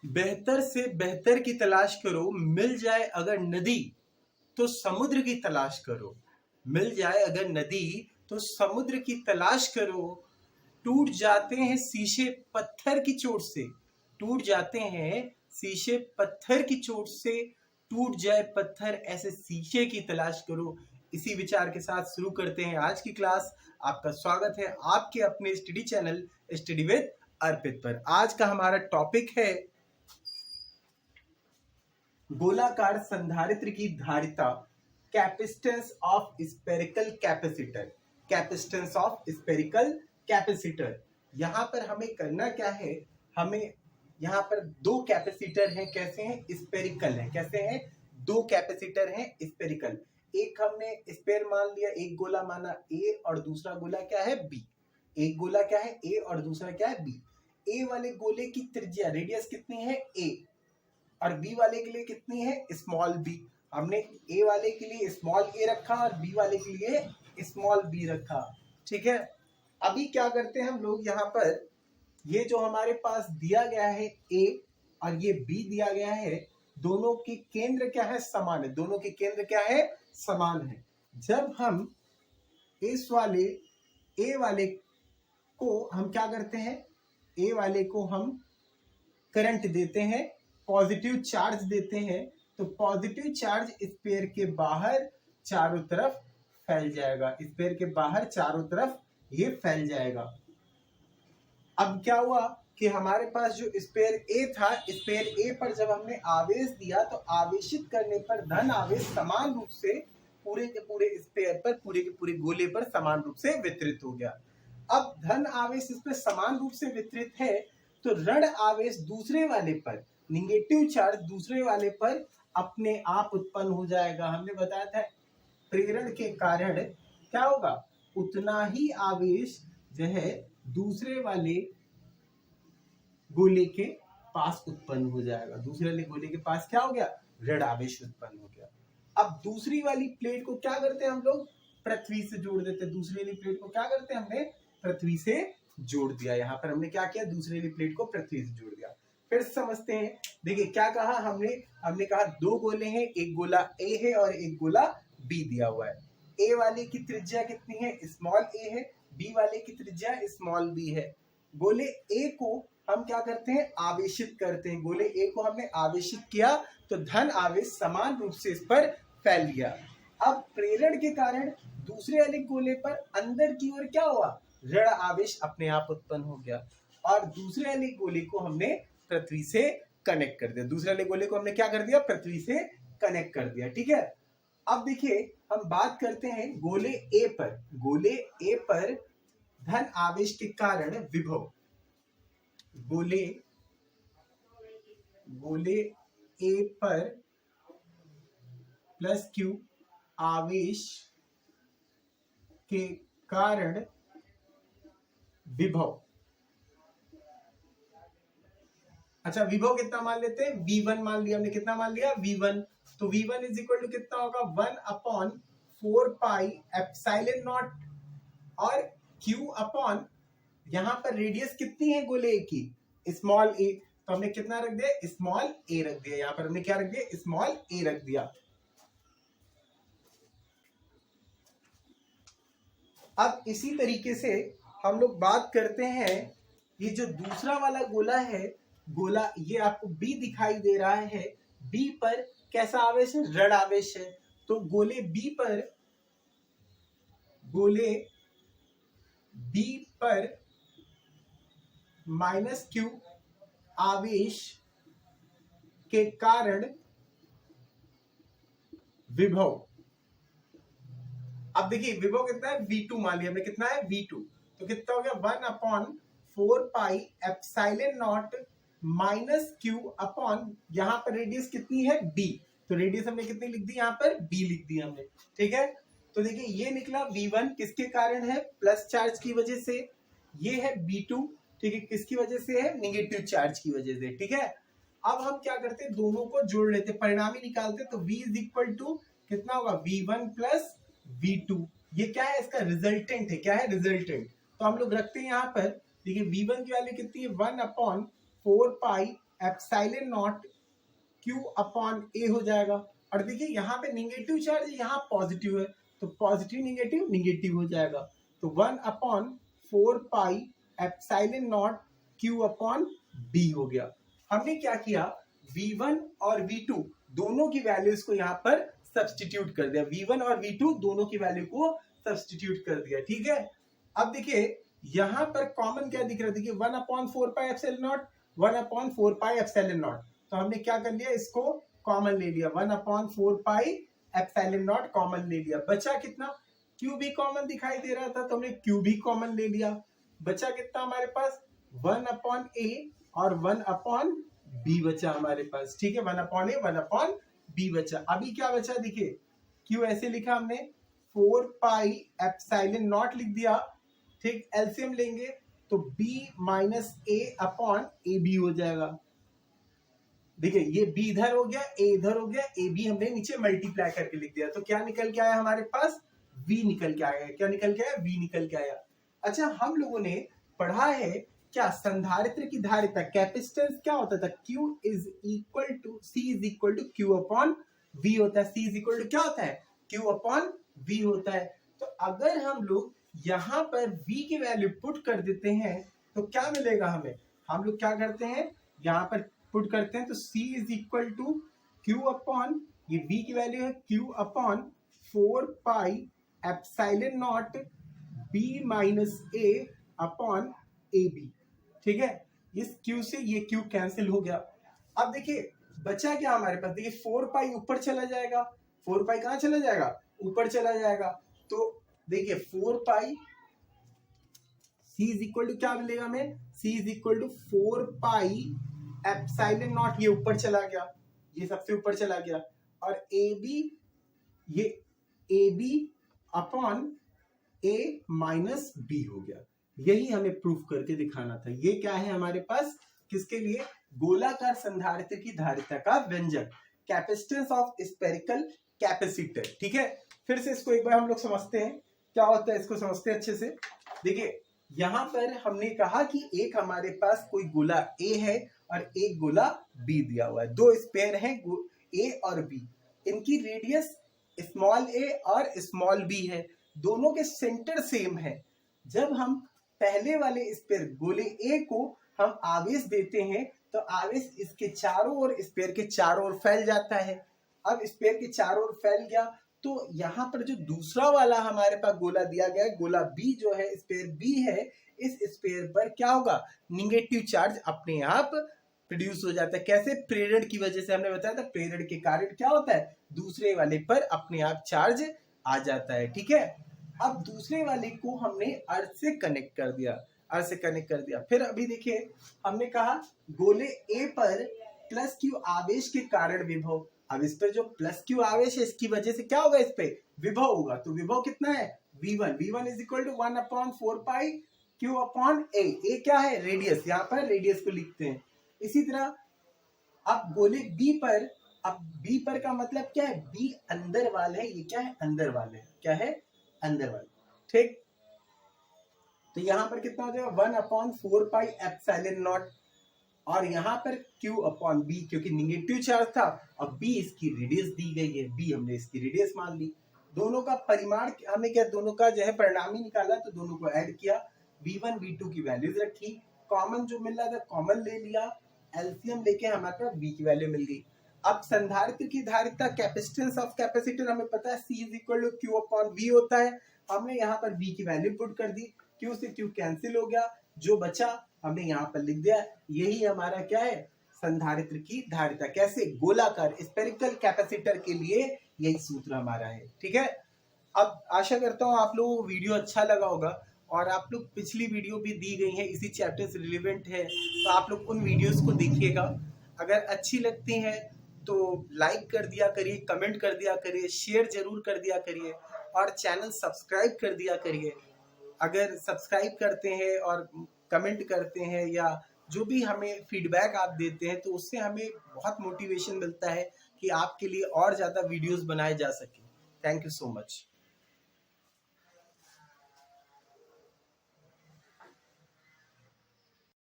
बेहतर से बेहतर की तलाश करो, मिल जाए अगर नदी तो समुद्र की तलाश करो। मिल जाए अगर नदी तो समुद्र की तलाश करो। टूट जाते हैं शीशे पत्थर की चोट से, टूट जाते हैं शीशे पत्थर की चोट से। टूट जाए पत्थर ऐसे शीशे की तलाश करो। इसी विचार के साथ शुरू करते हैं आज की क्लास। आपका स्वागत है आपके अपने स्टडी चैनल स्टडी विद अर्पित पर। आज का हमारा टॉपिक है गोलाकार संधारित्र की धारिता, capacitance of spherical capacitor. Capacitance of spherical capacitor. यहाँ पर हमें करना क्या है, हमें यहाँ पर दो कैपेसिटर हैं, कैसे हैं, स्फेरिकल हैं। कैसे हैं, दो कैपेसिटर हैं स्फेरिकल। एक हमने स्फेयर मान लिया, एक गोला माना ए और दूसरा गोला क्या है बी। एक गोला क्या है ए और दूसरा क्या है बी। ए वाले गोले की त्रिज्या रेडियस कितनी है ए, और बी वाले के लिए कितनी है स्मॉल बी। हमने ए वाले के लिए स्मॉल ए रखा और बी वाले के लिए स्मॉल बी रखा। ठीक है, अभी क्या करते हैं हम लोग, यहाँ पर ये जो हमारे पास दिया गया है ए और ये बी दिया गया है, दोनों के केंद्र क्या है, समान है। दोनों के केंद्र क्या है, समान है। जब हम इस वाले ए वाले को हम क्या करते हैं, ए वाले को हम करंट देते हैं, पॉजिटिव चार्ज देते हैं, तो पॉजिटिव चार्ज स्फीयर के बाहर चारों तरफ फैल जाएगा। स्फीयर के बाहर चारों तरफ ये फैल जाएगा। अब क्या हुआ कि हमारे पास जो स्फीयर ए था, स्फीयर ए पर जब हमने आवेश दिया तो आवेशित करने पर धन आवेश समान रूप से पूरे के पूरे स्फीयर पर, पूरे के पूरे गोले पर समान रूप से वितरित हो गया। अब धन आवेश इस पर समान रूप से वितरित है तो ऋण आवेश दूसरे वाले पर, निगेटिव चार्ज दूसरे वाले पर अपने आप उत्पन्न हो जाएगा। हमने बताया था प्रेरण के कारण क्या होगा, उतना ही आवेश जो है दूसरे वाले गोले के पास उत्पन्न हो जाएगा। दूसरे वाले गोले के पास क्या हो गया, ऋण आवेश उत्पन्न हो गया। अब दूसरी वाली प्लेट को क्या करते हैं हम लोग, पृथ्वी से जोड़ देते हैं। दूसरी वाली प्लेट को क्या करते हैं, हमने पृथ्वी से जोड़ दिया। यहाँ पर हमने क्या किया, दूसरी वाली प्लेट को पृथ्वी से जोड़ दिया। फिर समझते हैं, देखिए क्या कहा हमने कहा दो गोले हैं, एक गोला ए है और एक गोला बी दिया हुआ है। ए वाले की त्रिज्या कितनी है, स्मॉल ए है, बी वाले की त्रिज्या स्मॉल बी है। गोले ए को हम क्या करते हैं, आवेशित करते हैं। गोले ए को हमने आवेशित किया तो धन आवेश समान रूप से इस पर फैल गया। अब प्रेरण के कारण दूसरे वाले गोले पर अंदर की ओर क्या हुआ, ऋण आवेश अपने आप उत्पन्न हो गया और दूसरे वाले गोले को हमने पृथ्वी से कनेक्ट कर दिया। दूसरे वाले गोले को हमने क्या कर दिया, पृथ्वी से कनेक्ट कर दिया। ठीक है, अब देखिए हम बात करते हैं गोले ए पर। गोले ए पर धन आवेश के कारण विभव, गोले ए पर प्लस क्यू आवेश के कारण विभव। अच्छा, विभव कितना मान लेते हैं, V1 मान लिया हमने। कितना मान लिया, V1। तो V1 इज इक्वल टू कितना होगा, 1/4 पाई एप्सिलॉन नॉट और Q अपॉन, यहाँ पर रेडियस कितनी है गोले ए की, स्मॉल ए, तो हमने कितना रख दिया, स्मॉल ए रख दिया। यहाँ पर हमने क्या रख दिया, स्मॉल ए रख दिया। अब इसी तरीके से हम लोग बात करते हैं, ये जो दूसरा वाला गोला है, गोला ये आपको बी दिखाई दे रहा है, बी पर कैसा आवेश है, ऋण आवेश है। तो गोले बी पर माइनस क्यू आवेश के कारण विभव। अब देखिए विभव कितना है, V2 मान लिया हमने। कितना है, V2। तो कितना हो गया, 1/4 पाई epsilon not minus Q upon, यहाँ पर रेडियस कितनी है B, तो रेडियस हमने कितनी लिख दी, यहाँ पर B लिख दी हमने। ठीक है, तो देखिए ये निकला V1 किसके कारण है, प्लस चार्ज की वजह से। ये है V2, ठीक है, किसकी वजह से है, निगेटिव चार्ज की वजह से। ठीक है, अब हम क्या करते हैं, दोनों को जोड़ लेते, परिणामी निकालते। तो V इज इक्वल टू कितना होगा, V1 प्लस V2। ये क्या है, इसका रिजल्टेंट है। क्या है, रिजल्टेंट। तो हम लोग रखते हैं यहाँ पर, देखिए V1 की वैल्यू कितनी है, 1/4 पाई epsilon not Q upon A हो जाएगा। और देखिए यहाँ पे निगेटिव चार्ज है, यहाँ पॉजिटिव है, तो पॉजिटिव निगेटिव निगेटिव हो जाएगा। तो 1 upon 4 pi epsilon not Q upon B हो गया। हमने क्या किया, V1 और V2 दोनों की वैल्यूज को यहाँ पर सब्स्टिट्यूट कर दिया, V1 और V2 दोनों की वैल्यू को सब्स्टिट्यूट कर दिया, ठीक है। अब देखिए यहाँ पर कॉमन क्या दिख रहा है, देखिए 1 upon 4 pi epsilon not, 1 upon 4 pi epsilon not, तो हमने क्या कर लिया, इसको कॉमन ले लिया, 1 upon 4 pi epsilon not common ले लिया। बचा कितना, क्यू भी कॉमन दिखाई दे रहा था तो हमने क्यू भी कॉमन ले लिया। बचा कितना हमारे पास, 1 अपॉन ए और 1 अपॉन बी बचा हमारे पास, ठीक है, 1 अपॉन ए 1 अपॉन बी बचा। अभी क्या बचा, देखिए क्यू ऐसे लिखा हमने, 4 पाई एप्सिलॉन नॉट लिख दिया, ठीक, एलसीएम लेंगे तो b minus A upon A B हो जाएगा। देखिए ये b इधर हो गया, a इधर हो गया, ए बी हमने नीचे मल्टीप्लाई करके लिख दिया, तो क्या निकल के आया हमारे पास, v निकल के आया। क्या निकल के आया, v निकल के आया। अच्छा, हम लोगों ने पढ़ा है क्या, संधारित्र की धारिता कैपेसिटेंस क्या होता था, Q is equal to C is equal to Q upon V होता है। C इज इक्वल टू क्या होता है, Q अपॉन V होता है। तो अगर हम लोग यहाँ पर V की वैल्यू पुट कर देते हैं तो क्या मिलेगा हमें, हम लोग क्या करते हैं, यहाँ पर पुट करते हैं तो C is equal to Q upon, ये V की वैल्यू है Q upon 4 pi epsilon naught B minus A upon AB, ठीक है। इस Q से ये Q कैंसिल हो गया। अब देखिए बचा क्या हमारे पास, देखिए 4 पाई ऊपर चला जाएगा, 4 पाई कहाँ चला जाएगा, ऊपर चला जाएगा। तो देखिए 4 pi C is equal to क्या मिलेगा हमें, C is equal to 4 pi epsilon naught, ये ऊपर चला गया, ये सबसे ऊपर चला गया, और AB, ये AB upon A minus B हो गया। यही हमें प्रूफ करके दिखाना था। ये क्या है हमारे पास, किसके लिए, गोलाकार संधारित्र की धारिता का व्यंजक, कैपेसिटेंस ऑफ स्फेरिकल कैपेसिटर, ठीक है। फिर से इसको एक बार हम लोग समझते हैं क्या होता है, इसको समझते हैं अच्छे से। देखिए यहाँ पर हमने कहा कि एक हमारे पास कोई गोला A है और एक गोला B दिया हुआ है, दो स्पेयर हैं A और B, इनकी रेडियस स्मॉल a और स्मॉल b है, दोनों के सेंटर सेम है। जब हम पहले वाले स्पेयर गोले A को हम आवेश देते हैं तो आवेश इसके चारों ओर, स्पेयर के चारों ओर फैल जाता है। अब स्पेयर के चारों ओर फैल गया तो यहाँ पर जो दूसरा वाला हमारे पास गोला दिया गया है, गोला B जो है, स्पेयर B है, इस स्पेयर पर क्या होगा, निगेटिव चार्ज अपने आप प्रोड्यूस हो जाता है। कैसे, प्रेरण की वजह से, हमने बताया था प्रेरण के कारण क्या होता है, दूसरे वाले पर अपने आप चार्ज आ जाता है, ठीक है। अब दूसरे वाले को हमने अर्थ से कनेक्ट कर दिया, अर्थ से कनेक्ट कर दिया। फिर अभी देखिए हमने कहा गोले A पर प्लस Q आवेश के कारण विभव, अब इस पर जो प्लस Q आवेश है इसकी वजह से क्या होगा, इस पे विभव होगा। तो विभव कितना है, V1 is equal to 1 upon 4 pi Q upon A। A क्या है, रेडियस, यहाँ पर रेडियस को लिखते हैं। इसी तरह अब गोले B पर, अब B पर का मतलब क्या है, B अंदर वाले है, ये क्या है, अंदर वाले, क्या है, अंदर वाले, ठीक। तो यहाँ पर कितना हो जाएगा, 1 अपॉन 4 पाई एप्सिलॉन नॉट, और यहाँ पर Q अपॉन B, क्योंकि निगेटिव चार्ज था, अब B इसकी रेडियस दी गई है, B हमने इसकी रेडियस मान ली। दोनों का परिमाण हमने क्या, दोनों का जो है परिणाम ही निकाला, तो दोनों को ऐड किया, V1 V2 की वैल्यूज रखी, कॉमन जो मिल रहा था कॉमन ले लिया, एलसीएम लेके हमारे पास V की वैल्यू मिल गई। अब संधारित्र की धारिता, कैपेसिटेंस ऑफ कैपेसिटर हमें पता है C is equal to Q upon V होता है। हमने यहाँ पर V की वैल्यू पुट कर दी, Q से Q कैंसिल हो गया, जो बचा हमने यहाँ पर लिख दिया। यही हमारा क्या है, संधारित्र की धारिता। कैसे, गोलाकार स्फेरिकल कैपेसिटर के लिए यही सूत्र हमारा है, ठीक है। अब आशा करता हूँ आप लोगों को वीडियो अच्छा लगा होगा, और आप लोग पिछली वीडियो भी दी गई है इसी चैप्टर से रिलेवेंट है, तो आप लोग उन वीडियोस को देखिएगा। अगर अच्छी लगती है तो लाइक कर दिया करिए, कमेंट कर दिया करिए, शेयर जरूर कर दिया करिए, और चैनल सब्सक्राइब कर दिया करिए। अगर सब्सक्राइब करते हैं और कमेंट करते हैं या जो भी हमें फीडबैक आप देते हैं तो उससे हमें बहुत मोटिवेशन मिलता है कि आपके लिए और ज़्यादा वीडियोस बनाए जा सके। Thank you so much.